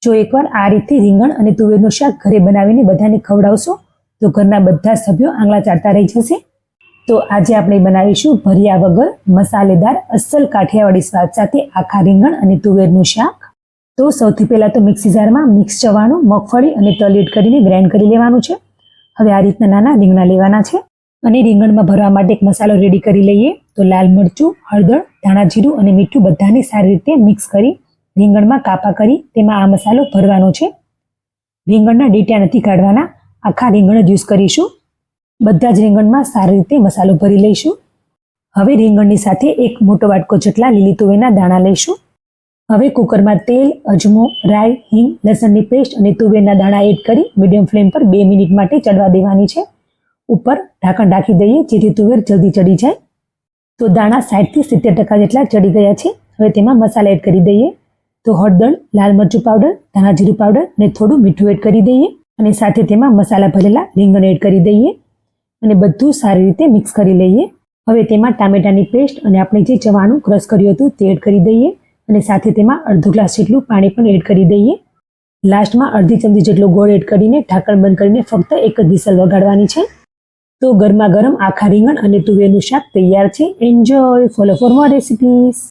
જો એકવાર આ રીતે રીંગણ અને તુવેરનું શાક ઘરે બનાવીને બધાને ખવડાવશો તો ઘરના બધા સભ્યો આંગળા ચાટતા રહી જશે. તો આજે આપણે બનાવીશું ભર્યા વગર મસાલેદાર અસલ કાઠિયાવાડી સ્વાદ સાથે આખા રીંગણ અને તુવેરનું શાક. તો સૌથી પહેલાં તો મિક્સી જારમાં મિક્સ ચવાણું, મગફળી અને તલ એડ કરીને ગ્રાઇન્ડ કરી લેવાનું છે. હવે આ રીતના નાના રીંગણા લેવાના છે અને રીંગણમાં ભરવા માટે એક મસાલો રેડી કરી લઈએ. તો લાલ મરચું, હળદર, ધાણા જીરું અને મીઠું બધાને સારી રીતે મિક્સ કરી રીંગણમાં કાપા કરી તેમાં આ મસાલો ભરવાનો છે. રીંગણના ડીટા નથી કાઢવાના, આખા રીંગણ જ યુઝ કરીશું. બધા જ રીંગણમાં સારી રીતે મસાલો ભરી લઈશું. હવે રીંગણની સાથે એક મોટો વાટકો જેટલા લીલી તુવેરના દાણા લઈશું. હવે કુકરમાં તેલ, અજમો, રાઈ, હિંગ, લસણની પેસ્ટ અને તુવેરના દાણા એડ કરી મીડિયમ ફ્લેમ પર 2 મિનિટ માટે ચડવા દેવાની છે. ઉપર ઢાંકણ ઢાંકી દઈએ જેથી તુવેર જલ્દી ચડી જાય. તો દાણા 60 થી 70% જેટલા ચડી ગયા છે. હવે તેમાં મસાલા એડ કરી દઈએ. તો હળદર, લાલ મરચું પાવડર, ધાણા જીરું પાવડર અને થોડું મીઠું એડ કરી દઈએ અને સાથે તેમાં મસાલા ભરેલા રીંગણ એડ કરી દઈએ અને બધું સારી રીતે મિક્સ કરી લઈએ. હવે તેમાં ટામેટાની પેસ્ટ અને આપણે જે ચવાણું ક્રશ કર્યું હતું તે એડ કરી દઈએ અને સાથે તેમાં અડધો ગ્લાસ જેટલું પાણી પણ એડ કરી દઈએ. લાસ્ટમાં અડધી ચમચી જેટલો ગોળ એડ કરીને ઢાંકણ બંધ કરીને ફક્ત એક જ વિસલ વગાડવાની છે. તો ગરમા ગરમ આખા રીંગણ અને તુવેરનું શાક તૈયાર છે. Enjoy. Follow for more recipes.